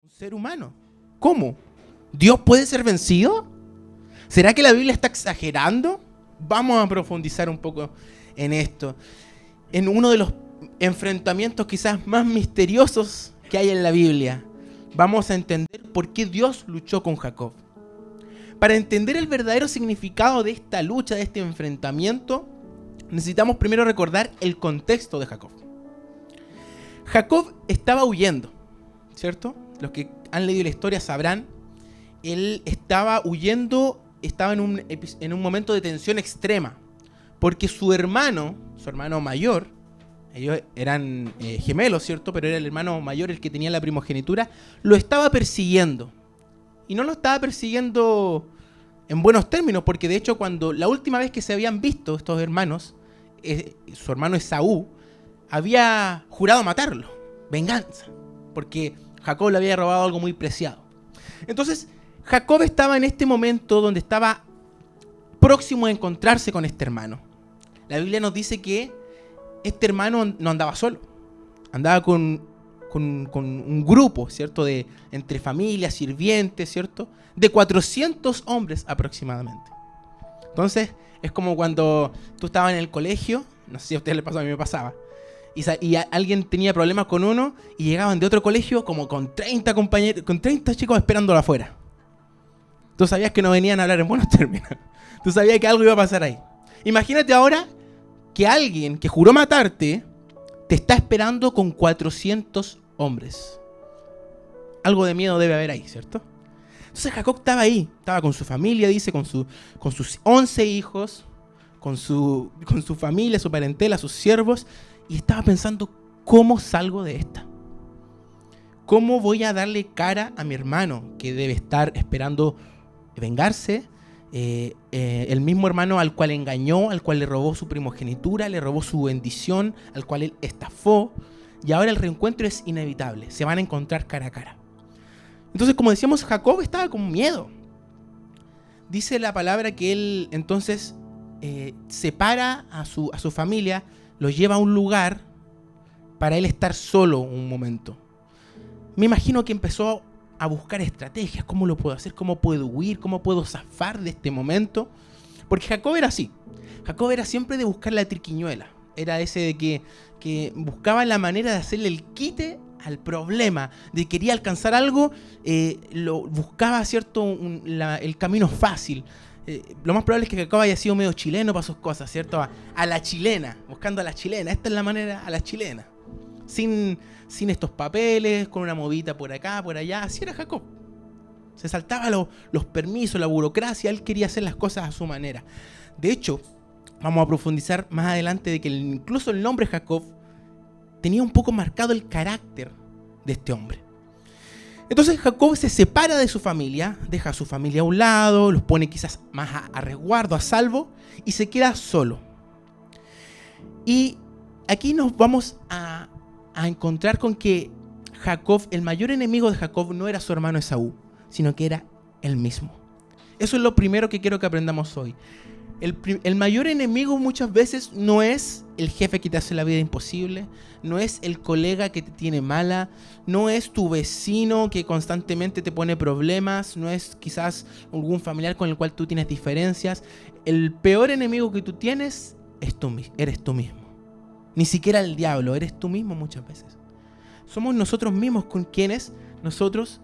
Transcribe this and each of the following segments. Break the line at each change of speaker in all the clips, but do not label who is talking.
un ser humano. ¿Cómo? ¿Dios puede ser vencido? ¿Será que la Biblia está exagerando? Vamos a profundizar un poco en esto. En uno de los enfrentamientos quizás más misteriosos que hay en la Biblia. Vamos a entender por qué Dios luchó con Jacob. Para entender el verdadero significado de esta lucha, de este enfrentamiento, necesitamos primero recordar el contexto de Jacob. Jacob estaba huyendo, ¿cierto? Los que han leído la historia sabrán. Él estaba huyendo, estaba en un momento de tensión extrema, porque su hermano mayor, ellos eran gemelos, ¿cierto? Pero era el hermano mayor el que tenía la primogenitura, lo estaba persiguiendo. Y no lo estaba persiguiendo en buenos términos, porque de hecho cuando la última vez que se habían visto estos hermanos, su hermano Esaú había jurado matarlo, venganza, porque Jacob le había robado algo muy preciado. Entonces Jacob estaba en este momento donde estaba próximo a encontrarse con este hermano. La Biblia nos dice que este hermano no andaba solo, andaba con un grupo, ¿cierto? De entre familias, sirvientes, ¿cierto? De 400 hombres aproximadamente. Entonces, es como cuando tú estabas en el colegio, no sé si a ustedes les pasó, a mí me pasaba, y alguien tenía problemas con uno y llegaban de otro colegio como con 30 compañeros, con 30 chicos esperándolo afuera. Tú sabías que no venían a hablar en buenos términos. Tú sabías que algo iba a pasar ahí. Imagínate ahora que alguien que juró matarte te está esperando con 400 hombres. Algo de miedo debe haber ahí, ¿cierto? Entonces Jacob estaba ahí, estaba con su familia, dice, con sus 11 hijos, con su familia, su parentela, sus siervos, y estaba pensando, ¿cómo salgo de esta? ¿Cómo voy a darle cara a mi hermano que debe estar esperando vengarse? El mismo hermano al cual engañó, al cual le robó su primogenitura, le robó su bendición, al cual él estafó, y ahora el reencuentro es inevitable, se van a encontrar cara a cara. Entonces, como decíamos, Jacob estaba con miedo. Dice la palabra que él entonces separa a su familia, los lleva a un lugar para él estar solo un momento. Me imagino que empezó a buscar estrategias, cómo lo puedo hacer, cómo puedo huir, cómo puedo zafar de este momento. Porque Jacob era así. Jacob era siempre de buscar la triquiñuela. Era ese de que buscaba la manera de hacerle el quite al problema, de quería alcanzar algo, lo buscaba, ¿cierto? El camino fácil. Lo más probable es que Jacob haya sido medio chileno para sus cosas, ¿cierto? A la chilena, buscando a la chilena. Esta es la manera, a la chilena. Sin estos papeles, con una movita por acá, por allá. Así era Jacob. Se saltaba los permisos, la burocracia. Él quería hacer las cosas a su manera. De hecho, vamos a profundizar más adelante de que incluso el nombre Jacob tenía un poco marcado el carácter de este hombre. Entonces Jacob se separa de su familia, deja a su familia a un lado, los pone quizás más a resguardo, a salvo, y se queda solo. Y aquí nos vamos a encontrar con que Jacob, el mayor enemigo de Jacob no era su hermano Esaú, sino que era él mismo. Eso es lo primero que quiero que aprendamos hoy. El mayor enemigo muchas veces no es el jefe que te hace la vida imposible, no es el colega que te tiene mala, no es tu vecino que constantemente te pone problemas, no es quizás algún familiar con el cual tú tienes diferencias. El peor enemigo que tú tienes eres tú mismo. Ni siquiera el diablo, eres tú mismo muchas veces. Somos nosotros mismos con quienes nosotros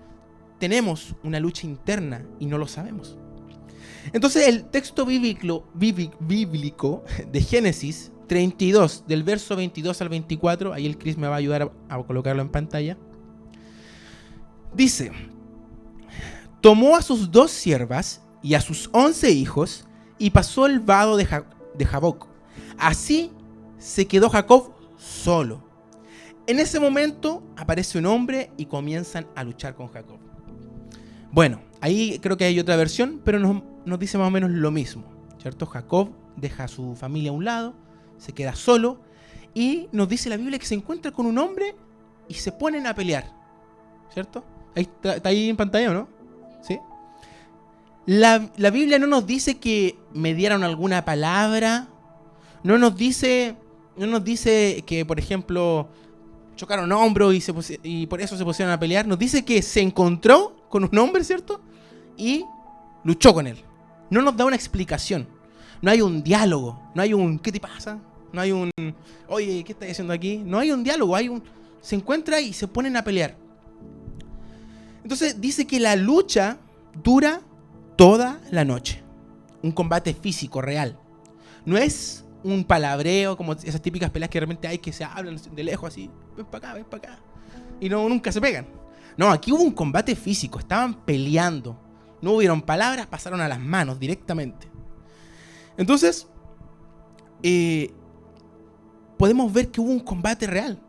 tenemos una lucha interna y no lo sabemos. Entonces el texto bíblico de Génesis 32, del verso 22 al 24, ahí el Chris me va a ayudar a colocarlo en pantalla, dice: tomó a sus 2 siervas y a sus 11 hijos y pasó el vado de Jaboc. Así se quedó Jacob solo. En ese momento aparece un hombre y comienzan a luchar con Jacob. Bueno, ahí creo que hay otra versión, pero nos dice más o menos lo mismo, ¿cierto? Jacob deja a su familia a un lado, se queda solo y nos dice la Biblia que se encuentra con un hombre y se ponen a pelear, ¿cierto? Ahí está ahí en pantalla, ¿no? ¿Sí? La Biblia no nos dice que mediaron alguna palabra, no nos dice que, por ejemplo, chocaron hombros y por eso se pusieron a pelear. Nos dice que se encontró con un hombre, ¿cierto? Y luchó con él. No nos da una explicación. No hay un diálogo. No hay un ¿qué te pasa? No hay un oye, ¿qué estás haciendo aquí? No hay un diálogo. Se encuentra y se ponen a pelear. Entonces dice que la lucha dura toda la noche. Un combate físico, real. No es un palabreo como esas típicas peleas que de repente hay que se hablan de lejos así. Ven para acá, ven para acá. Y nunca se pegan. No, aquí hubo un combate físico. Estaban peleando. No hubieron palabras, pasaron a las manos directamente. Entonces, podemos ver que hubo un combate real.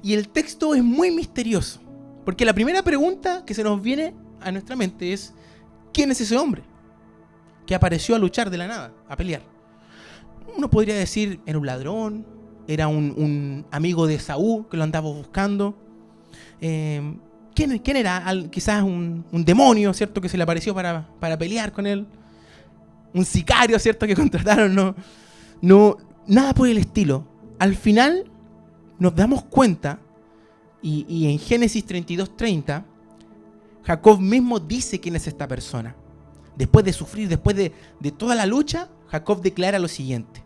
Y el texto es muy misterioso. Porque la primera pregunta que se nos viene a nuestra mente es: ¿quién es ese hombre que apareció a luchar de la nada, a pelear? Uno podría decir, era un ladrón, era un amigo de Saúl que lo andaba buscando. ¿Quién era? Quizás un demonio, ¿cierto? Que se le apareció para pelear con él. Un sicario, ¿cierto? Que contrataron. No, nada por el estilo. Al final nos damos cuenta, y en Génesis 32:30, Jacob mismo dice quién es esta persona. Después de sufrir, después de toda la lucha, Jacob declara lo siguiente: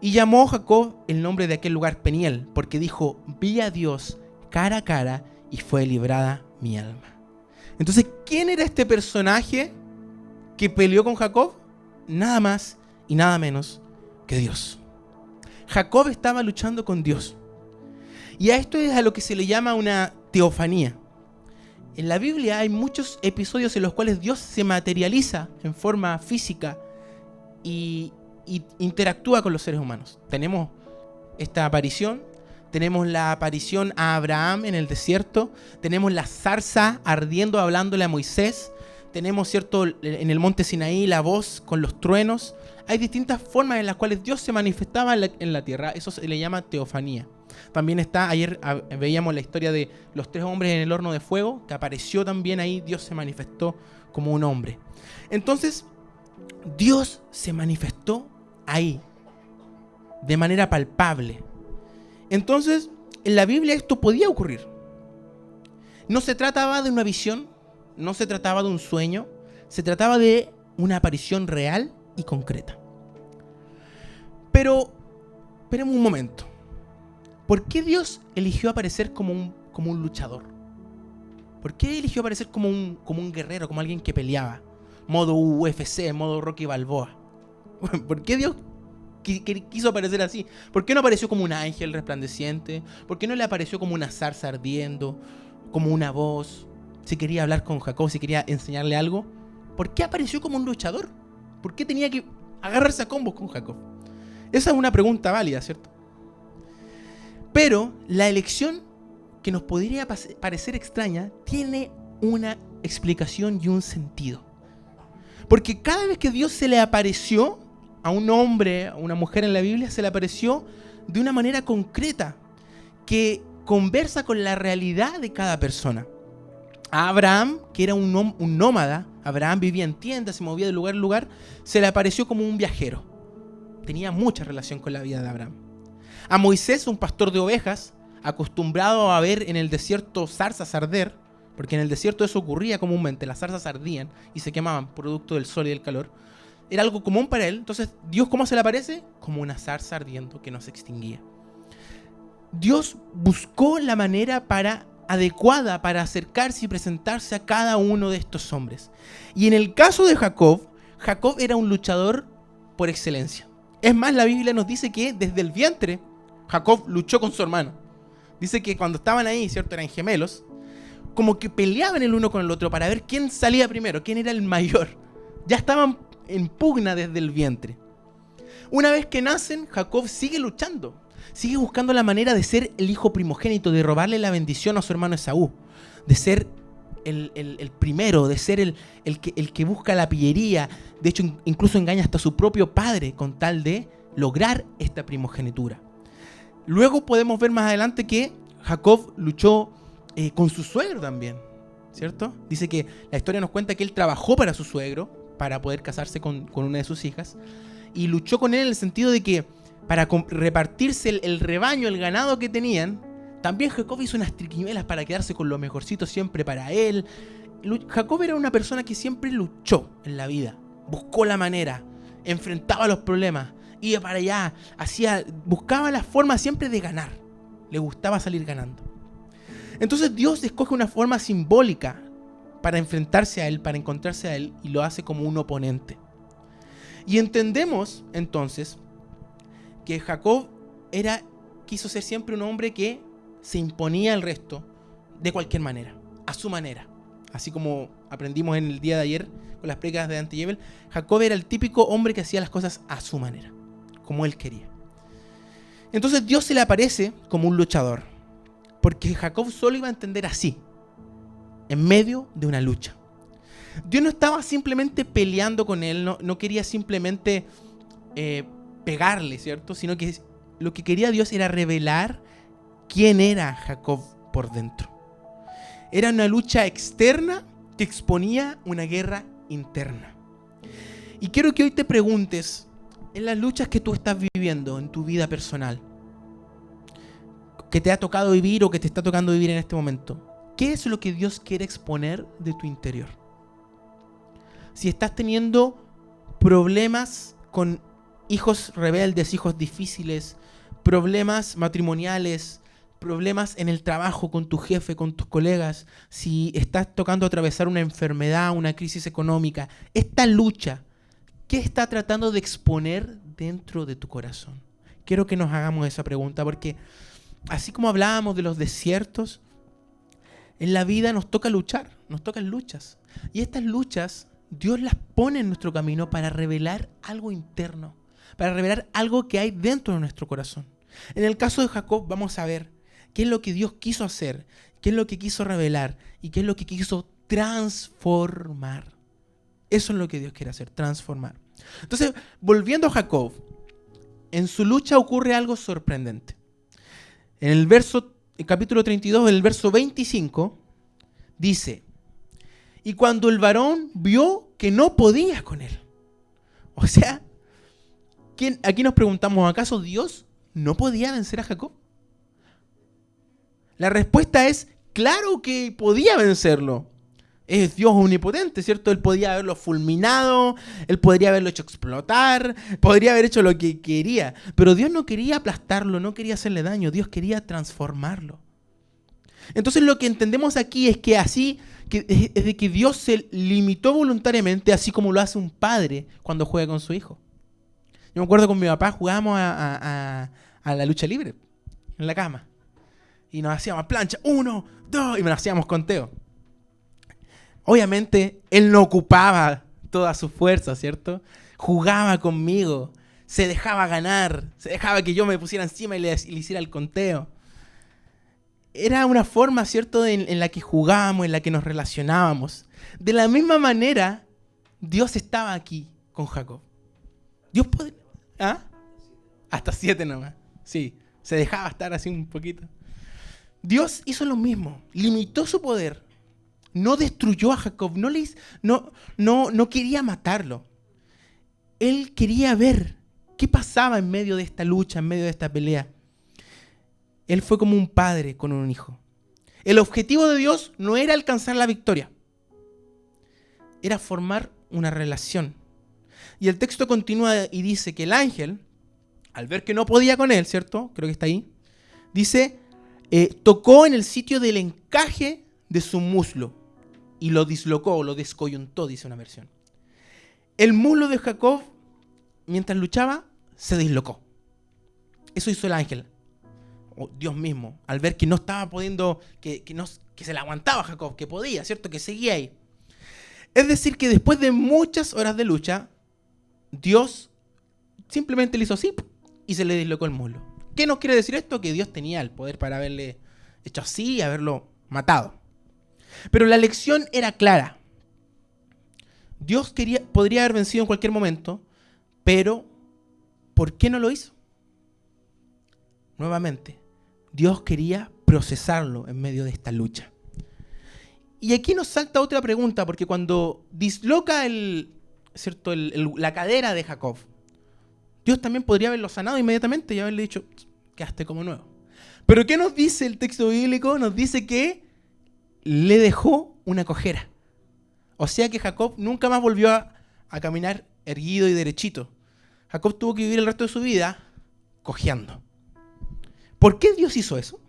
y llamó Jacob el nombre de aquel lugar Peniel, porque dijo, vi a Dios cara a cara y fue librada mi alma. Entonces, ¿quién era este personaje que peleó con Jacob? Nada más y nada menos que Dios. Jacob estaba luchando con Dios. Y a esto es a lo que se le llama una teofanía. En la Biblia hay muchos episodios en los cuales Dios se materializa en forma física y interactúa con los seres humanos. Tenemos esta aparición, tenemos la aparición a Abraham en el desierto, tenemos la zarza ardiendo hablándole a Moisés, tenemos, ¿cierto?, en el monte Sinaí la voz con los truenos. Hay distintas formas en las cuales Dios se manifestaba en la tierra. Eso se le llama teofanía. También está, ayer veíamos la historia de los 3 hombres en el horno de fuego, que apareció también ahí, Dios se manifestó como un hombre. Entonces, Dios se manifestó ahí, de manera palpable. Entonces, en la Biblia esto podía ocurrir. No se trataba de una visión, no se trataba de un sueño, se trataba de una aparición real y concreta. Pero, esperemos un momento. ¿Por qué Dios eligió aparecer como un luchador? ¿Por qué eligió aparecer como un guerrero, como alguien que peleaba? Modo UFC, modo Rocky Balboa. ¿Por qué Dios quiso aparecer así? ¿Por qué no apareció como un ángel resplandeciente? ¿Por qué no le apareció como una zarza ardiendo? Como una voz. Si quería hablar con Jacob, si quería enseñarle algo. ¿Por qué apareció como un luchador? ¿Por qué tenía que agarrarse a combos con Jacob? Esa es una pregunta válida, ¿cierto? Pero la elección, que nos podría parecer extraña, tiene una explicación y un sentido. Porque cada vez que Dios se le apareció a un hombre, a una mujer en la Biblia, se le apareció de una manera concreta, que conversa con la realidad de cada persona. A Abraham, que era un nómada, Abraham vivía en tiendas, se movía de lugar en lugar, se le apareció como un viajero. Tenía mucha relación con la vida de Abraham. A Moisés, un pastor de ovejas, acostumbrado a ver en el desierto zarzas arder, porque en el desierto eso ocurría comúnmente, las zarzas ardían y se quemaban producto del sol y del calor. Era algo común para él. Entonces, ¿Dios cómo se le aparece? Como una zarza ardiendo que no se extinguía. Dios buscó la manera adecuada para acercarse y presentarse a cada uno de estos hombres. Y en el caso de Jacob, Jacob era un luchador por excelencia. Es más, la Biblia nos dice que desde el vientre Jacob luchó con su hermano. Dice que cuando estaban ahí, ¿cierto?, eran gemelos, como que peleaban el uno con el otro para ver quién salía primero, quién era el mayor. Ya estaban en pugna desde el vientre. Una vez que nacen, Jacob sigue luchando, sigue buscando la manera de ser el hijo primogénito, de robarle la bendición a su hermano Esaú, de ser el primero, de ser el que busca la pillería. De hecho, incluso engaña hasta a su propio padre con tal de lograr esta primogenitura. Luego podemos ver más adelante que Jacob luchó con su suegro también, ¿cierto? Dice que la historia nos cuenta que él trabajó para su suegro para poder casarse con una de sus hijas, y luchó con él en el sentido de que para repartirse el rebaño, el ganado que tenían, También Jacob hizo unas triquiñuelas para quedarse con lo mejorcito siempre para él. Jacob era una persona que siempre luchó en la vida, buscó la manera, enfrentaba los problemas, iba para allá, buscaba la forma siempre de ganar. Le gustaba salir ganando. Entonces Dios escoge una forma simbólica para enfrentarse a él, para encontrarse a él, y lo hace como un oponente. Y entendemos entonces que Jacob quiso ser siempre un hombre que se imponía al resto de cualquier manera, a su manera. Así como aprendimos en el día de ayer con las prédicas de Dante Gebel, Jacob era el típico hombre que hacía las cosas a su manera, como él quería. Entonces Dios se le aparece como un luchador, porque Jacob solo iba a entender así, en medio de una lucha. Dios no estaba simplemente peleando con él, no quería simplemente pegarle, ¿cierto? Sino que lo que quería Dios era revelar quién era Jacob por dentro. Era una lucha externa que exponía una guerra interna. Y quiero que hoy te preguntes, en las luchas que tú estás viviendo en tu vida personal, que te ha tocado vivir o que te está tocando vivir en este momento, ¿qué es lo que Dios quiere exponer de tu interior? Si estás teniendo problemas con hijos rebeldes, hijos difíciles, problemas matrimoniales, problemas en el trabajo con tu jefe, con tus colegas, si estás tocando atravesar una enfermedad, una crisis económica, esta lucha, ¿qué está tratando de exponer dentro de tu corazón? Quiero que nos hagamos esa pregunta, porque así como hablábamos de los desiertos, en la vida nos toca luchar, nos tocan luchas. Y estas luchas Dios las pone en nuestro camino para revelar algo interno, para revelar algo que hay dentro de nuestro corazón. En el caso de Jacob vamos a ver qué es lo que Dios quiso hacer, qué es lo que quiso revelar y qué es lo que quiso transformar. Eso es lo que Dios quiere hacer, transformar. Entonces, volviendo a Jacob, en su lucha ocurre algo sorprendente. En el capítulo 32, en el verso 25, dice: y cuando el varón vio que no podía con él. O sea, aquí nos preguntamos, ¿acaso Dios no podía vencer a Jacob? La respuesta es, claro que podía vencerlo. Es Dios omnipotente, ¿cierto? Él podía haberlo fulminado, él podría haberlo hecho explotar, podría haber hecho lo que quería. Pero Dios no quería aplastarlo, no quería hacerle daño, Dios quería transformarlo. Entonces lo que entendemos aquí es que es de que Dios se limitó voluntariamente, así como lo hace un padre cuando juega con su hijo. Yo me acuerdo con mi papá jugábamos a la lucha libre en la cama. Y nos hacíamos plancha, 1, 2, y nos hacíamos conteo. Obviamente, él no ocupaba toda su fuerza, ¿cierto? Jugaba conmigo, se dejaba ganar, se dejaba que yo me pusiera encima y le hiciera el conteo. Era una forma, ¿cierto?, en la que jugábamos, en la que nos relacionábamos. De la misma manera, Dios estaba aquí con Jacob. Dios podía... ¿Ah? Hasta 7 nomás. Sí, se dejaba estar así un poquito. Dios hizo lo mismo, limitó su poder, no destruyó a Jacob, no quería matarlo. Él quería ver qué pasaba en medio de esta lucha, en medio de esta pelea. Él fue como un padre con un hijo. El objetivo de Dios no era alcanzar la victoria, era formar una relación. Y el texto continúa y dice que el ángel, al ver que no podía con él, ¿cierto? Creo que está ahí. Dice, tocó en el sitio del encaje de su muslo y lo dislocó, lo descoyuntó, dice una versión. El muslo de Jacob, mientras luchaba, se dislocó. Eso hizo el ángel. O Dios mismo, al ver que no estaba pudiendo, que se le aguantaba a Jacob, que podía, ¿cierto? Que seguía ahí. Es decir, que después de muchas horas de lucha, Dios simplemente le hizo así y se le dislocó el muslo. ¿Qué nos quiere decir esto? Que Dios tenía el poder para haberle hecho así y haberlo matado. Pero la lección era clara. Dios podría haber vencido en cualquier momento, pero ¿por qué no lo hizo? Nuevamente, Dios quería procesarlo en medio de esta lucha. Y aquí nos salta otra pregunta, porque cuando disloca la cadera de Jacob, Dios también podría haberlo sanado inmediatamente y haberle dicho, quedaste como nuevo. Pero ¿qué nos dice el texto bíblico? Nos dice que le dejó una cojera. O sea que Jacob nunca más volvió a caminar erguido y derechito. Jacob tuvo que vivir el resto de su vida cojeando. ¿Por qué Dios hizo eso?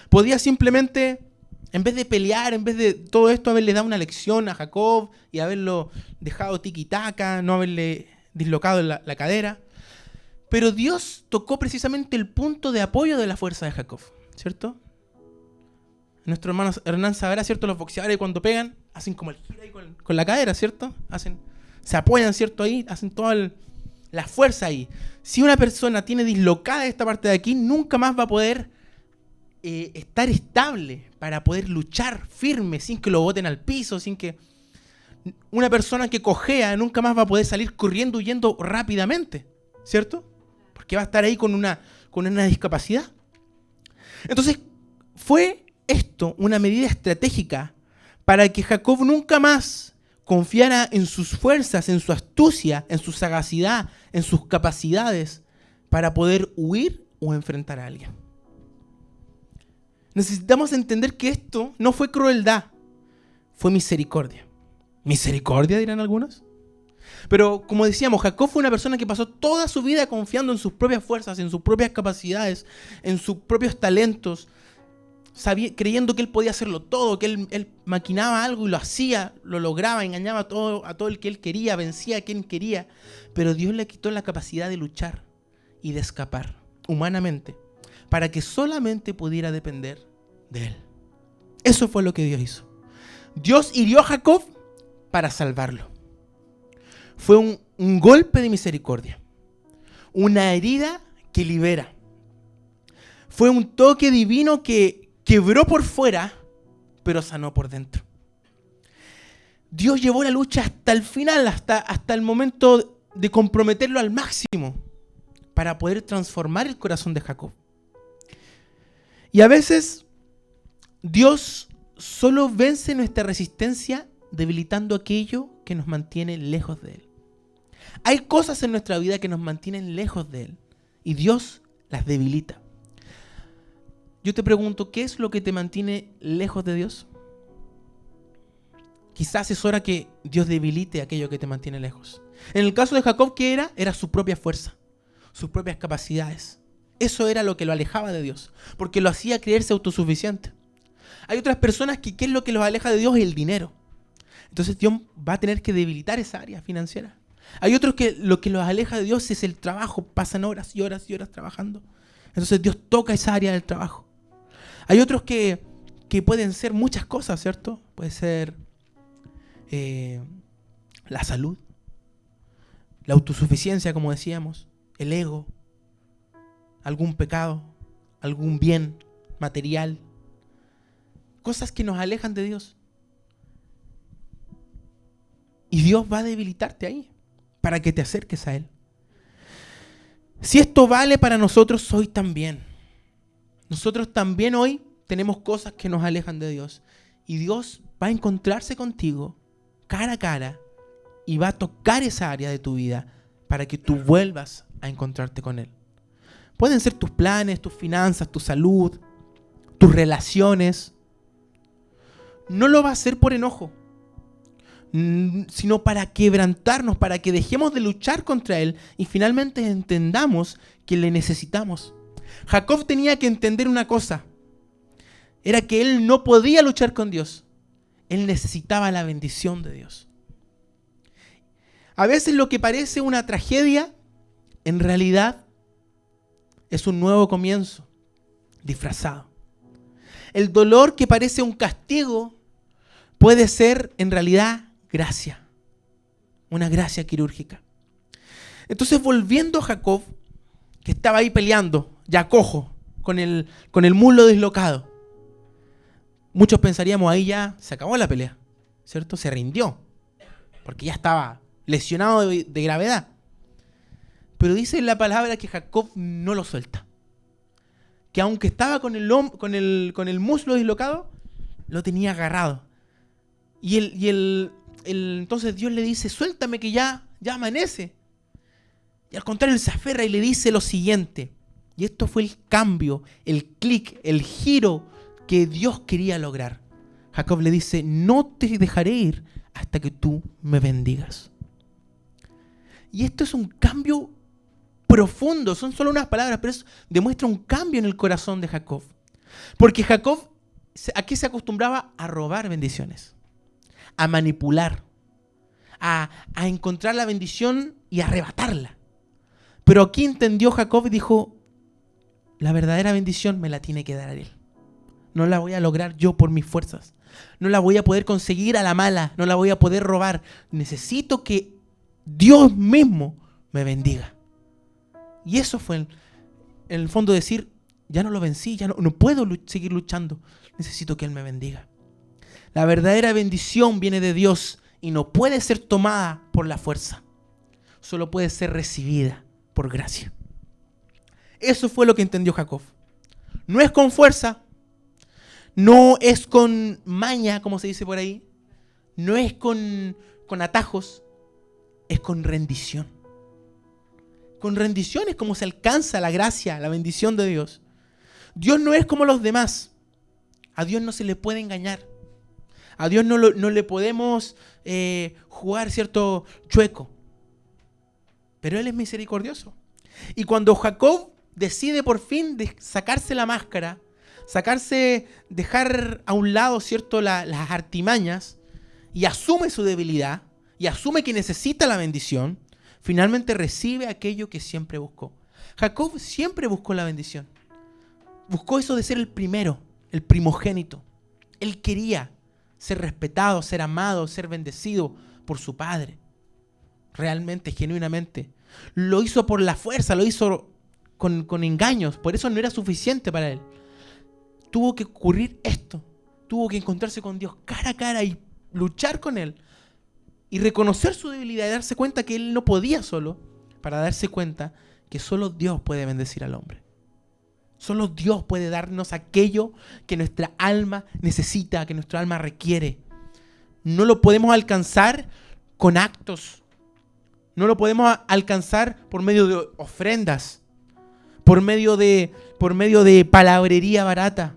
Podía simplemente, en vez de pelear, en vez de todo esto, haberle dado una lección a Jacob y haberlo dejado tiquitaca, no haberle dislocado la cadera. Pero Dios tocó precisamente el punto de apoyo de la fuerza de Jacob, ¿cierto? Nuestro hermano Hernán sabrá, ¿cierto? Los boxeadores cuando pegan, hacen como el giro ahí con la cadera, ¿cierto? Se apoyan, ¿cierto? Ahí, hacen toda la fuerza ahí. Si una persona tiene dislocada esta parte de aquí, nunca más va a poder estar estable para poder luchar firme, sin que lo boten al piso, sin que... Una persona que cojea nunca más va a poder salir corriendo, huyendo rápidamente, ¿cierto? Porque va a estar ahí con una discapacidad. Entonces, fue esto una medida estratégica para que Jacob nunca más confiara en sus fuerzas, en su astucia, en su sagacidad, en sus capacidades para poder huir o enfrentar a alguien. Necesitamos entender que esto no fue crueldad, fue misericordia. ¿Misericordia, dirán algunos? Pero como decíamos, Jacob fue una persona que pasó toda su vida confiando en sus propias fuerzas, en sus propias capacidades, en sus propios talentos, creyendo que él podía hacerlo todo, que él maquinaba algo y lo hacía, lo lograba, engañaba a todo el que él quería, vencía a quien quería. Pero Dios le quitó la capacidad de luchar y de escapar humanamente para que solamente pudiera depender de él. Eso fue lo que Dios hizo. Dios hirió a Jacob para salvarlo. Fue un golpe de misericordia, una herida que libera. Fue un toque divino que quebró por fuera, pero sanó por dentro. Dios llevó la lucha hasta el final, hasta el momento de comprometerlo al máximo para poder transformar el corazón de Jacob. Y a veces Dios solo vence nuestra resistencia debilitando aquello que nos mantiene lejos de Él. Hay cosas en nuestra vida que nos mantienen lejos de Él y Dios las debilita. Yo te pregunto, ¿qué es lo que te mantiene lejos de Dios? Quizás es hora que Dios debilite aquello que te mantiene lejos. En el caso de Jacob, ¿qué era? Era su propia fuerza, sus propias capacidades. Eso era lo que lo alejaba de Dios, porque lo hacía creerse autosuficiente. Hay otras personas que ¿qué es lo que los aleja de Dios? El dinero. Entonces Dios va a tener que debilitar esa área financiera. Hay otros que lo que los aleja de Dios es el trabajo. Pasan horas y horas y horas trabajando. Entonces Dios toca esa área del trabajo. Hay otros que pueden ser muchas cosas, ¿cierto? Puede ser la salud, la autosuficiencia, como decíamos, el ego, algún pecado, algún bien material. Cosas que nos alejan de Dios. Y Dios va a debilitarte ahí para que te acerques a Él. Si esto vale para nosotros hoy también. Nosotros también hoy tenemos cosas que nos alejan de Dios. Y Dios va a encontrarse contigo cara a cara y va a tocar esa área de tu vida para que tú vuelvas a encontrarte con Él. Pueden ser tus planes, tus finanzas, tu salud, tus relaciones. No lo va a hacer por enojo, sino para quebrantarnos, para que dejemos de luchar contra Él y finalmente entendamos que le necesitamos. Jacob tenía que entender una cosa, era que él no podía luchar con Dios, él necesitaba la bendición de Dios. A veces lo que parece una tragedia, en realidad es un nuevo comienzo, disfrazado. El dolor que parece un castigo puede ser en realidad gracia, una gracia quirúrgica. Entonces, volviendo a Jacob, que estaba ahí peleando, ya cojo, con el muslo dislocado. Muchos pensaríamos, ahí ya se acabó la pelea, ¿cierto? Se rindió, porque ya estaba lesionado de gravedad. Pero dice la palabra que Jacob no lo suelta. Que aunque estaba con el muslo dislocado, lo tenía agarrado. Entonces Dios le dice, suéltame que ya amanece. Y al contrario, él se aferra y le dice lo siguiente. Y esto fue el cambio, el clic, el giro que Dios quería lograr. Jacob le dice, no te dejaré ir hasta que tú me bendigas. Y esto es un cambio profundo, son solo unas palabras, pero eso demuestra un cambio en el corazón de Jacob. Porque Jacob, ¿a qué se acostumbraba? A robar bendiciones, a manipular, a encontrar la bendición y arrebatarla. Pero aquí entendió Jacob y dijo, la verdadera bendición me la tiene que dar él. No la voy a lograr yo por mis fuerzas. No la voy a poder conseguir a la mala, no la voy a poder robar. Necesito que Dios mismo me bendiga. Y eso fue en el fondo decir, ya no lo vencí, ya no puedo seguir luchando. Necesito que Él me bendiga. La verdadera bendición viene de Dios y no puede ser tomada por la fuerza. Solo puede ser recibida por gracia. Eso fue lo que entendió Jacob. No es con fuerza, no es con maña, como se dice por ahí, no es con atajos, es con rendición. Con rendición es como se alcanza la gracia, la bendición de Dios. Dios no es como los demás. A Dios no se le puede engañar. A Dios no le podemos jugar cierto chueco. Pero Él es misericordioso. Y cuando Jacob decide por fin sacarse la máscara, dejar a un lado, ¿cierto?, las artimañas, y asume su debilidad, y asume que necesita la bendición, finalmente recibe aquello que siempre buscó. Jacob siempre buscó la bendición. Buscó eso de ser el primero, el primogénito. Él quería ser respetado, ser amado, ser bendecido por su padre. Realmente, genuinamente. Lo hizo por la fuerza, lo hizo con engaños. Por eso no era suficiente para él. Tuvo que ocurrir esto. Tuvo que encontrarse con Dios cara a cara y luchar con Él. Y reconocer su debilidad y darse cuenta que él no podía solo, para darse cuenta que solo Dios puede bendecir al hombre. Solo Dios puede darnos aquello que nuestra alma necesita, que nuestra alma requiere. No lo podemos alcanzar con actos. No lo podemos alcanzar por medio de ofrendas, por medio de palabrería barata,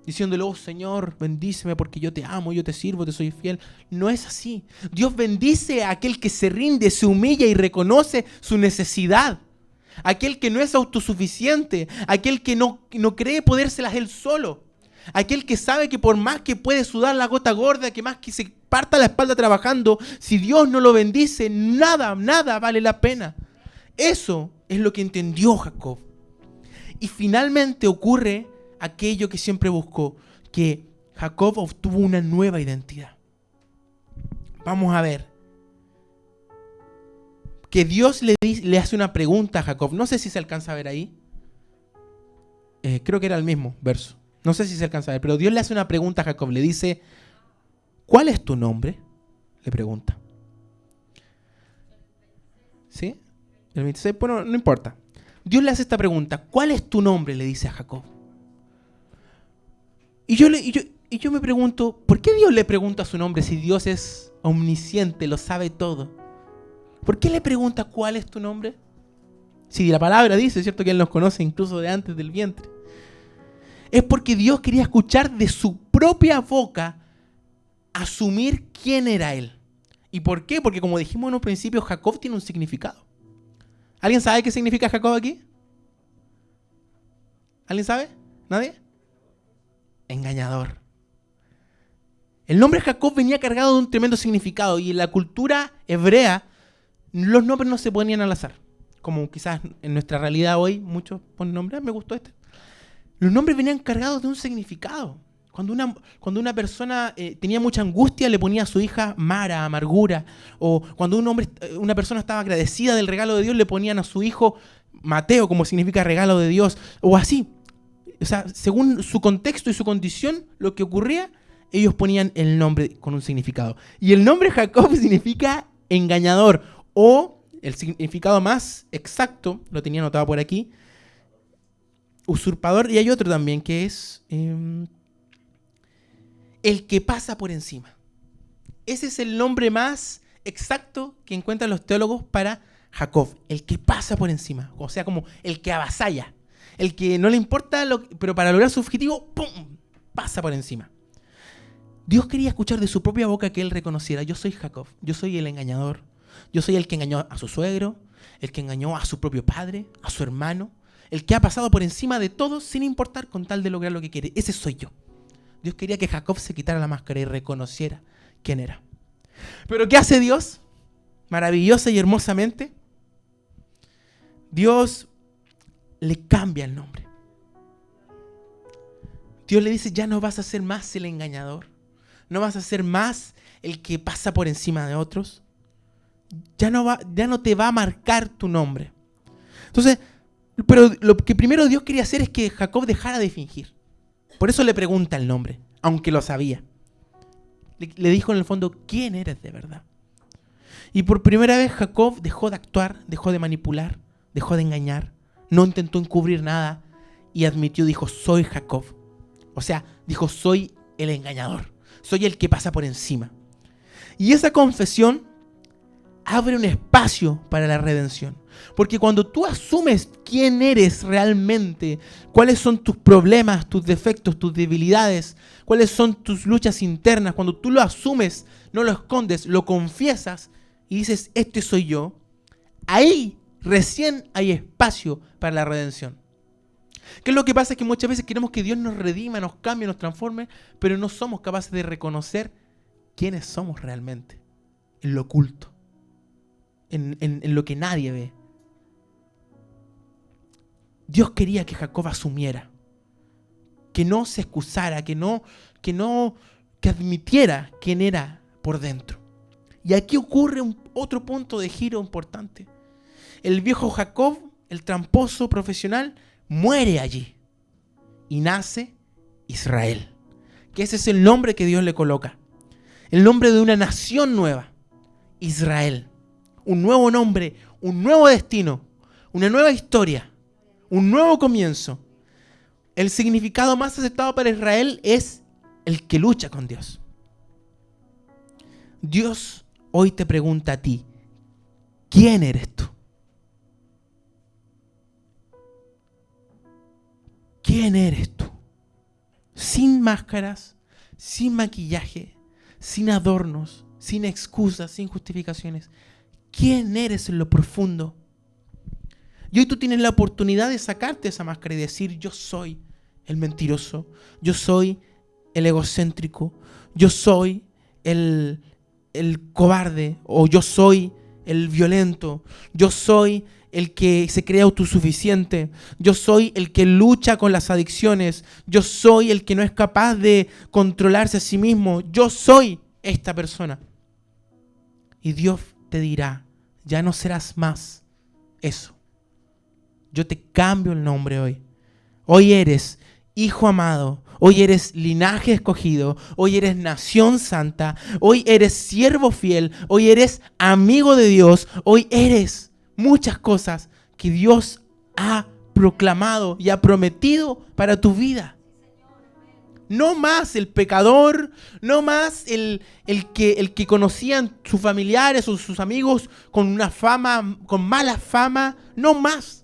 diciéndole, oh Señor, bendíceme porque yo te amo, yo te sirvo, te soy fiel. No es así. Dios bendice a aquel que se rinde, se humilla y reconoce su necesidad. Aquel que no es autosuficiente, aquel que no cree podérselas él solo. Aquel que sabe que por más que puede sudar la gota gorda, que más que se parta la espalda trabajando, si Dios no lo bendice, nada vale la pena. Eso es lo que entendió Jacob. Y finalmente ocurre aquello que siempre buscó, que Jacob obtuvo una nueva identidad. Vamos a ver. Que Dios le hace una pregunta a Jacob. No sé si se alcanza a ver ahí. Creo que era el mismo verso. No sé si se alcanza a ver, pero Dios le hace una pregunta a Jacob. Le dice, ¿cuál es tu nombre? Le pregunta. ¿Sí? El 26, bueno, no importa. Dios le hace esta pregunta. ¿Cuál es tu nombre? Le dice a Jacob. Y yo me pregunto, ¿por qué Dios le pregunta su nombre si Dios es omnisciente, lo sabe todo? ¿Por qué le pregunta cuál es tu nombre? Si la palabra dice, ¿cierto?, que Él nos conoce incluso de antes del vientre. Es porque Dios quería escuchar de su propia boca asumir quién era Él. ¿Y por qué? Porque como dijimos en un principio, Jacob tiene un significado. ¿Alguien sabe qué significa Jacob aquí? ¿Alguien sabe? ¿Nadie? Engañador. El nombre Jacob venía cargado de un tremendo significado y en la cultura hebrea los nombres no se ponían al azar. Como quizás en nuestra realidad hoy muchos ponen nombres, me gustó este. Los nombres venían cargados de un significado. Cuando una persona tenía mucha angustia, le ponía a su hija Mara, amargura. O cuando una persona estaba agradecida del regalo de Dios, le ponían a su hijo Mateo, como significa regalo de Dios. O así. O sea, según su contexto y su condición, lo que ocurría, ellos ponían el nombre con un significado. Y el nombre Jacob significa engañador. O el significado más exacto, lo tenía anotado por aquí, usurpador. Y hay otro también que es el que pasa por encima. Ese es el nombre más exacto que encuentran los teólogos para Jacob. El que pasa por encima. O sea, como el que avasalla. el que no le importa, pero para lograr su objetivo, ¡pum!, pasa por encima. Dios quería escuchar de su propia boca que él reconociera: yo soy Jacob, yo soy el engañador, yo soy el que engañó a su suegro, el que engañó a su propio padre, a su hermano, el que ha pasado por encima de todos sin importar con tal de lograr lo que quiere. Ese soy yo. Dios quería que Jacob se quitara la máscara y reconociera quién era. Pero ¿qué hace Dios? Maravillosa y hermosamente, Dios le cambia el nombre. Dios le dice: ya no vas a ser más el engañador, no vas a ser más el que pasa por encima de otros, ya no te va a marcar tu nombre. Entonces, pero lo que primero Dios quería hacer es que Jacob dejara de fingir. Por eso le pregunta el nombre, aunque lo sabía. Le dijo en el fondo: ¿quién eres de verdad? Y por primera vez Jacob dejó de actuar, dejó de manipular, dejó de engañar, no intentó encubrir nada y admitió, dijo: soy Jacob. O sea, dijo: soy el engañador, soy el que pasa por encima. Y esa confesión abre un espacio para la redención. Porque cuando tú asumes quién eres realmente, cuáles son tus problemas, tus defectos, tus debilidades, cuáles son tus luchas internas, cuando tú lo asumes, no lo escondes, lo confiesas y dices: este soy yo, ahí recién hay espacio para la redención. ¿Qué es lo que pasa? Es que muchas veces queremos que Dios nos redima, nos cambie, nos transforme, pero no somos capaces de reconocer quiénes somos realmente, en lo oculto, en lo que nadie ve. Dios quería que Jacob asumiera, que no se excusara, que admitiera quién era por dentro. Y aquí ocurre otro punto de giro importante. El viejo Jacob, el tramposo profesional, muere allí y nace Israel, que ese es el nombre que Dios le coloca, el nombre de una nación nueva, Israel, un nuevo nombre, un nuevo destino, una nueva historia, un nuevo comienzo. El significado más aceptado para Israel es el que lucha con Dios. Dios hoy te pregunta a ti: ¿quién eres tú? ¿Quién eres tú? Sin máscaras, sin maquillaje, sin adornos, sin excusas, sin justificaciones. ¿Quién eres en lo profundo? Y hoy tú tienes la oportunidad de sacarte esa máscara y decir: yo soy el mentiroso, yo soy el egocéntrico, yo soy el cobarde, o yo soy el violento, yo soy el que se cree autosuficiente, yo soy el que lucha con las adicciones, yo soy el que no es capaz de controlarse a sí mismo, yo soy esta persona. Y Dios te dirá: ya no serás más eso. Yo te cambio el nombre hoy. Hoy eres hijo amado, hoy eres linaje escogido, hoy eres nación santa, hoy eres siervo fiel, hoy eres amigo de Dios, hoy eres muchas cosas que Dios ha proclamado y ha prometido para tu vida. No más el pecador, no más el que conocían sus familiares o sus amigos con una fama, con mala fama, no más.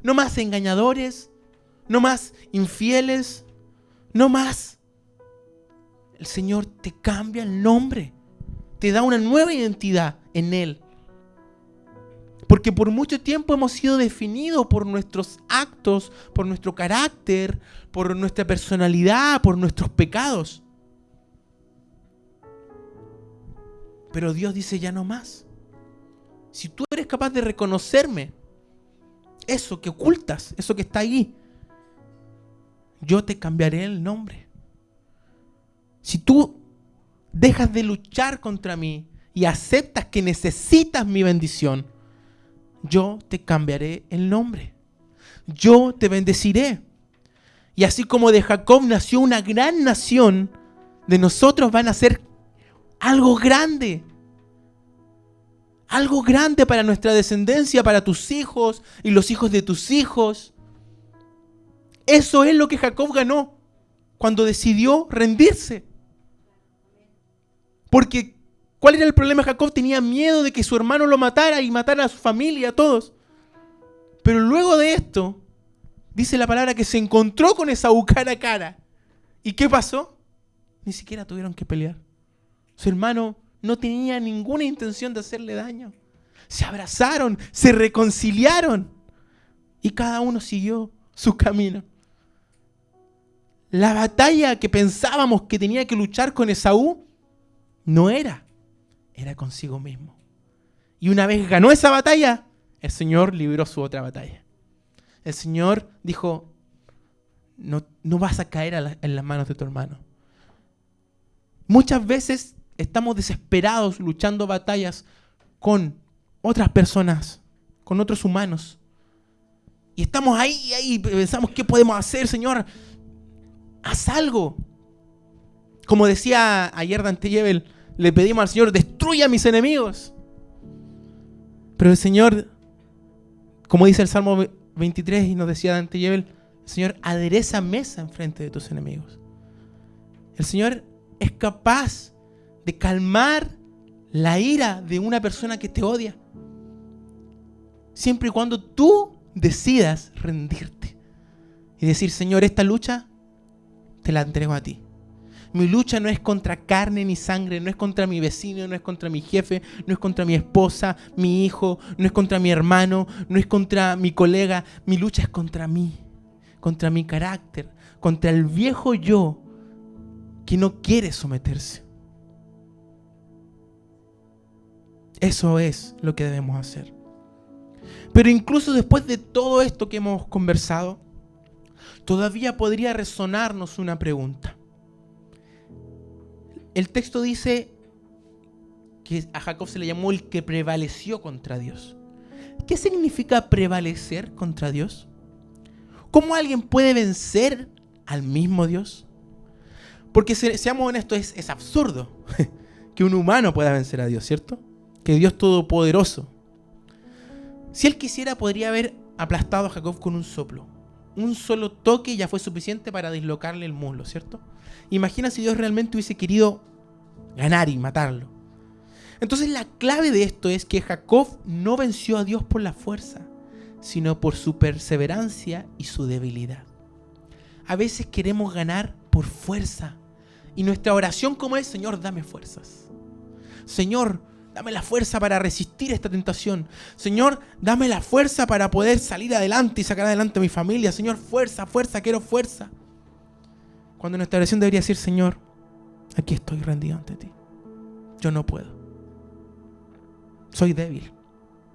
No más engañadores, no más infieles, no más. El Señor te cambia el nombre, te da una nueva identidad en Él. Porque por mucho tiempo hemos sido definidos por nuestros actos, por nuestro carácter, por nuestra personalidad, por nuestros pecados. Pero Dios dice: ya no más. Si tú eres capaz de reconocerme, eso que ocultas, eso que está ahí, yo te cambiaré el nombre. Si tú dejas de luchar contra mí y aceptas que necesitas mi bendición, yo te cambiaré el nombre. Yo te bendeciré. Y así como de Jacob nació una gran nación, de nosotros van a ser algo grande. Algo grande para nuestra descendencia, para tus hijos y los hijos de tus hijos. Eso es lo que Jacob ganó cuando decidió rendirse. Porque, ¿cuál era el problema? Jacob tenía miedo de que su hermano lo matara y matara a su familia, a todos. Pero luego de esto, Dice la palabra que se encontró con Esaú cara a cara. ¿Y qué pasó? Ni siquiera tuvieron que pelear. Su hermano no tenía ninguna intención de hacerle daño. Se abrazaron, se reconciliaron y cada uno siguió su camino. La batalla que pensábamos que tenía que luchar con Esaú no era consigo mismo. Y una vez ganó esa batalla, el Señor libró su otra batalla. El Señor dijo, no vas a caer en las manos de tu hermano. Muchas veces estamos desesperados luchando batallas con otras personas, con otros humanos. Y estamos ahí, pensamos, ¿qué podemos hacer, Señor? Haz algo. Como decía ayer Dante Gebel, le pedimos al Señor, destruya a mis enemigos. Pero el Señor, como dice el Salmo 23 y nos decía Dante Gebel, el Señor adereza mesa enfrente de tus enemigos. El Señor es capaz de calmar la ira de una persona que te odia, siempre y cuando tú decidas rendirte y decir, Señor, esta lucha te la entrego a ti. Mi lucha no es contra carne ni sangre, no es contra mi vecino, no es contra mi jefe, no es contra mi esposa, mi hijo, no es contra mi hermano, no es contra mi colega. Mi lucha es contra mí, contra mi carácter, contra el viejo yo que no quiere someterse. Eso es lo que debemos hacer. Pero incluso después de todo esto que hemos conversado, todavía podría resonarnos una pregunta. El texto dice que a Jacob se le llamó el que prevaleció contra Dios. ¿Qué significa prevalecer contra Dios? ¿Cómo alguien puede vencer al mismo Dios? Porque seamos honestos, es absurdo que un humano pueda vencer a Dios, ¿cierto? Que Dios Todopoderoso. Si Él quisiera, podría haber aplastado a Jacob con un soplo. Un solo toque ya fue suficiente para dislocarle el muslo, ¿cierto? Imagina si Dios realmente hubiese querido ganar y matarlo. Entonces la clave de esto es que Jacob no venció a Dios por la fuerza, sino por su perseverancia y su debilidad. A veces queremos ganar por fuerza. Y nuestra oración como es, Señor, dame fuerzas. Señor, dame la fuerza para resistir esta tentación. Señor, dame la fuerza para poder salir adelante y sacar adelante a mi familia. Señor, fuerza, fuerza, quiero fuerza. Cuando nuestra oración debería decir, Señor, aquí estoy rendido ante ti. Yo no puedo. Soy débil.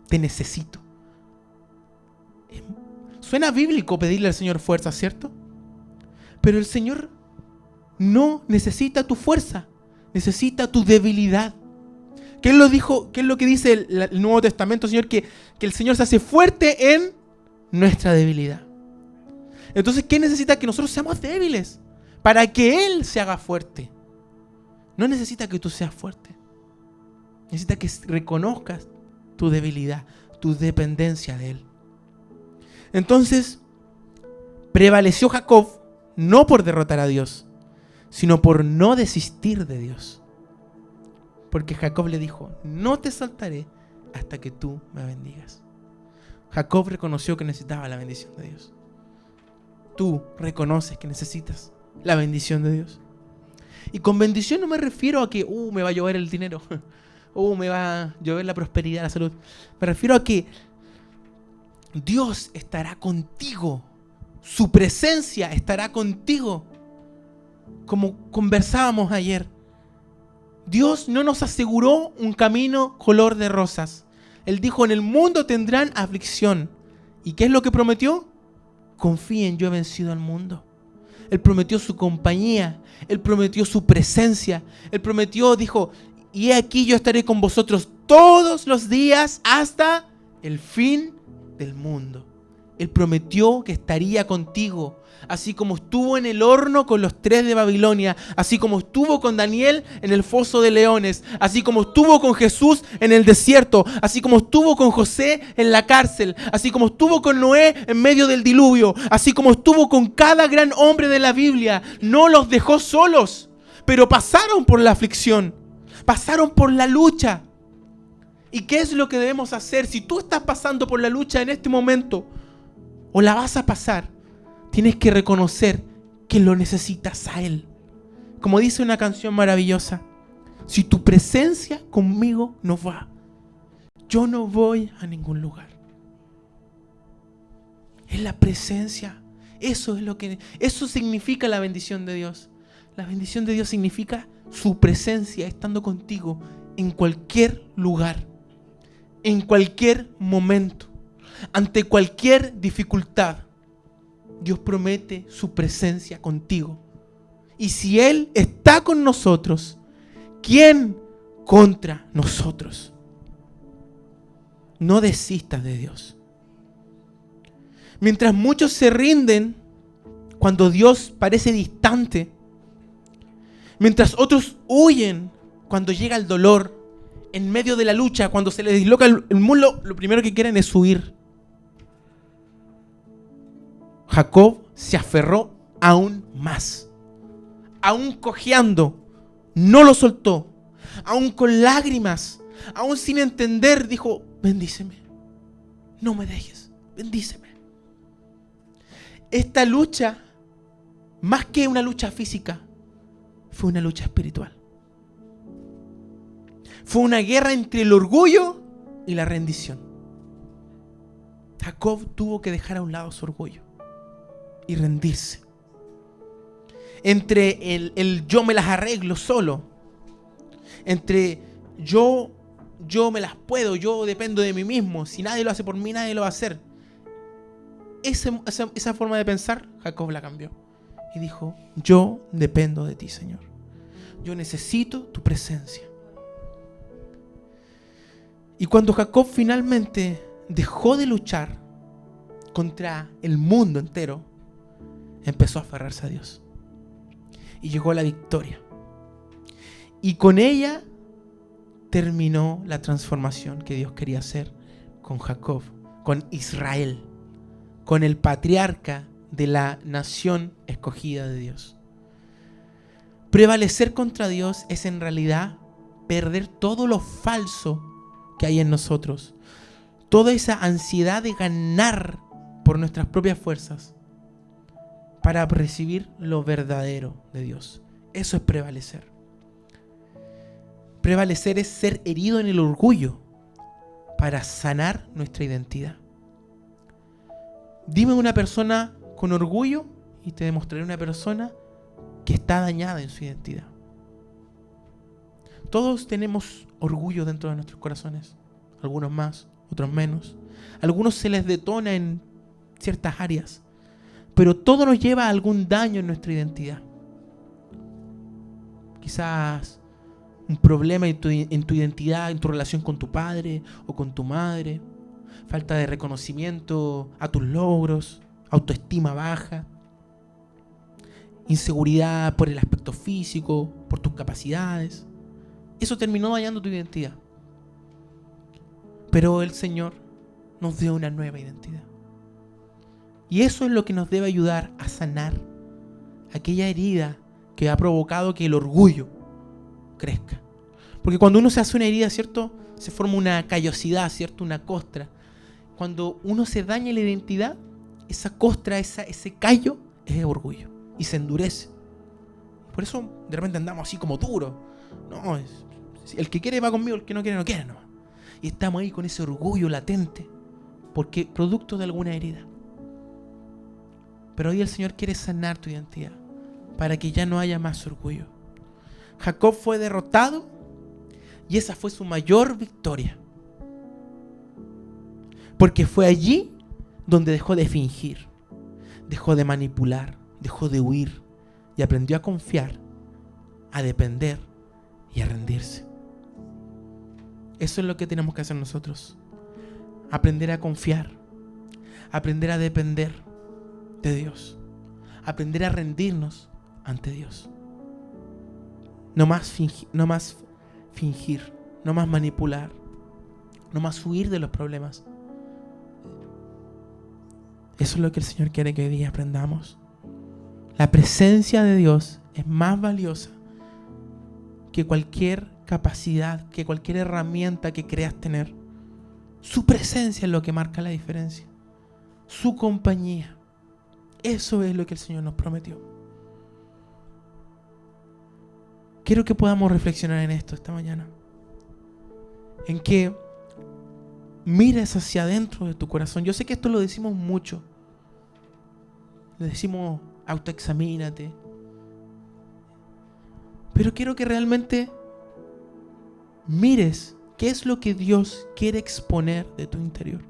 Te necesito. Suena bíblico pedirle al Señor fuerza, ¿cierto? Pero el Señor no necesita tu fuerza. Necesita tu debilidad. ¿Qué es lo que dice el Nuevo Testamento, Señor? Que el Señor se hace fuerte en nuestra debilidad. Entonces, ¿qué necesita? Que nosotros seamos débiles para que Él se haga fuerte. No necesita que tú seas fuerte. Necesita que reconozcas tu debilidad, tu dependencia de Él. Entonces, prevaleció Jacob no por derrotar a Dios, sino por no desistir de Dios. Porque Jacob le dijo, no te soltaré hasta que tú me bendigas. Jacob reconoció que necesitaba la bendición de Dios. Tú reconoces que necesitas la bendición de Dios. Y con bendición no me refiero a que me va a llover el dinero, me va a llover la prosperidad, la salud. Me refiero a que Dios estará contigo. Su presencia estará contigo. Como conversábamos ayer, Dios no nos aseguró un camino color de rosas. Él dijo, en el mundo tendrán aflicción. ¿Y qué es lo que prometió? Confíen, yo he vencido al mundo. Él prometió su compañía. Él prometió su presencia. Él prometió, dijo, y he aquí yo estaré con vosotros todos los días hasta el fin del mundo. Él prometió que estaría contigo, así como estuvo en el horno con los 3 de Babilonia, así como estuvo con Daniel en el foso de leones, así como estuvo con Jesús en el desierto, así como estuvo con José en la cárcel, así como estuvo con Noé en medio del diluvio, así como estuvo con cada gran hombre de la Biblia. No los dejó solos, pero pasaron por la aflicción, pasaron por la lucha. ¿Y qué es lo que debemos hacer? Si tú estás pasando por la lucha en este momento, o la vas a pasar, tienes que reconocer que lo necesitas a Él. Como dice una canción maravillosa, si tu presencia conmigo no va, yo no voy a ningún lugar. Es la presencia. Eso significa la bendición de Dios. La bendición de Dios significa su presencia estando contigo en cualquier lugar, en cualquier momento, ante cualquier dificultad. Dios promete su presencia contigo. Y si Él está con nosotros, ¿quién contra nosotros? No desistas de Dios. Mientras muchos se rinden cuando Dios parece distante, mientras otros huyen cuando llega el dolor, en medio de la lucha, cuando se les disloca el muslo, lo primero que quieren es huir. Jacob se aferró aún más. Aún cojeando, no lo soltó. Aún con lágrimas, aún sin entender, dijo: bendíceme, no me dejes, bendíceme. Esta lucha, más que una lucha física, fue una lucha espiritual. Fue una guerra entre el orgullo y la rendición. Jacob tuvo que dejar a un lado su orgullo y rendirse. Entre el yo me las arreglo solo, entre yo me las puedo, yo dependo de mí mismo, si nadie lo hace por mí, nadie lo va a hacer. Esa forma de pensar, Jacob la cambió y dijo: yo dependo de ti, Señor. Yo necesito tu presencia. Y cuando Jacob finalmente dejó de luchar contra el mundo entero, empezó a aferrarse a Dios. Y llegó la victoria. Y con ella terminó la transformación que Dios quería hacer con Jacob, con Israel, con el patriarca de la nación escogida de Dios. Prevalecer contra Dios es en realidad perder todo lo falso que hay en nosotros, toda esa ansiedad de ganar por nuestras propias fuerzas para recibir lo verdadero de Dios. Eso es prevalecer. Prevalecer es ser herido en el orgullo para sanar nuestra identidad. Dime una persona con orgullo y te demostraré una persona que está dañada en su identidad. Todos tenemos orgullo dentro de nuestros corazones. Algunos más, otros menos. Algunos se les detona en ciertas áreas. Pero todo nos lleva a algún daño en nuestra identidad. Quizás un problema en tu identidad, en tu relación con tu padre o con tu madre. Falta de reconocimiento a tus logros, autoestima baja, inseguridad por el aspecto físico, por tus capacidades. Eso terminó dañando tu identidad. Pero el Señor nos dio una nueva identidad. Y eso es lo que nos debe ayudar a sanar aquella herida que ha provocado que el orgullo crezca. Porque cuando uno se hace una herida, ¿cierto? Se forma una callosidad, ¿cierto? Una costra. Cuando uno se daña la identidad, esa costra, ese callo, es orgullo. Y se endurece. Por eso de repente andamos así como duros. No, el que quiere va conmigo, el que no quiere no quiere, no. Y estamos ahí con ese orgullo latente, porque producto de alguna herida. Pero hoy el Señor quiere sanar tu identidad, para que ya no haya más orgullo. Jacob fue derrotado y esa fue su mayor victoria. Porque fue allí donde dejó de fingir, dejó de manipular, dejó de huir y aprendió a confiar, a depender y a rendirse. Eso es lo que tenemos que hacer nosotros. Aprender a confiar, aprender a depender de Dios, aprender a rendirnos ante Dios. No más fingir, no más manipular, no más huir de los problemas. Eso es lo que el Señor quiere que hoy día aprendamos. La presencia de Dios es más valiosa que cualquier capacidad, que cualquier herramienta que creas tener. Su presencia es lo que marca la diferencia. Su compañía. Eso es lo que el Señor nos prometió. Quiero que podamos reflexionar en esto esta mañana. En que mires hacia adentro de tu corazón. Yo sé que esto lo decimos mucho. Le decimos, autoexamínate. Pero quiero que realmente mires qué es lo que Dios quiere exponer de tu interior.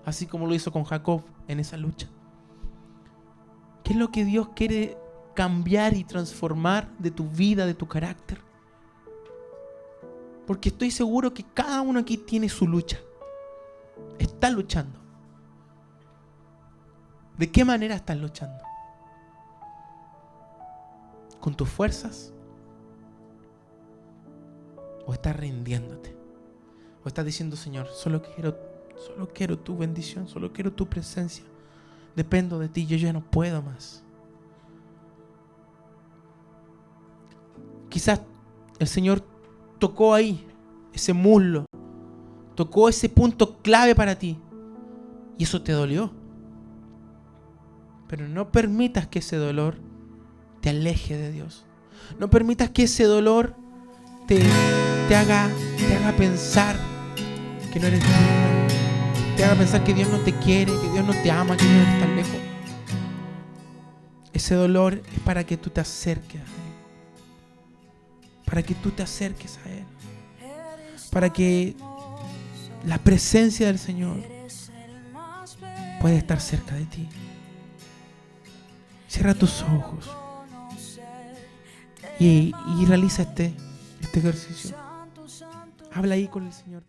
Así como lo hizo con Jacob en esa lucha. ¿Qué es lo que Dios quiere cambiar y transformar de tu vida, de tu carácter? Porque estoy seguro que cada uno aquí tiene su lucha. Está luchando. ¿De qué manera estás luchando? ¿Con tus fuerzas? ¿O estás rindiéndote? ¿O estás diciendo, Señor, solo quiero tu bendición, solo quiero tu presencia? Dependo de ti, yo ya no puedo más. Quizás el Señor tocó ahí, ese muslo, tocó ese punto clave para ti, y eso te dolió. Pero no permitas que ese dolor te aleje de Dios. No permitas que ese dolor te haga pensar que no eres digno, te haga pensar que Dios no te quiere, que Dios no te ama, que Dios está lejos. Ese dolor es para que tú te acerques a Él, para que tú te acerques a Él, para que la presencia del Señor pueda estar cerca de ti. Cierra tus ojos y realiza este ejercicio. Habla ahí con el Señor.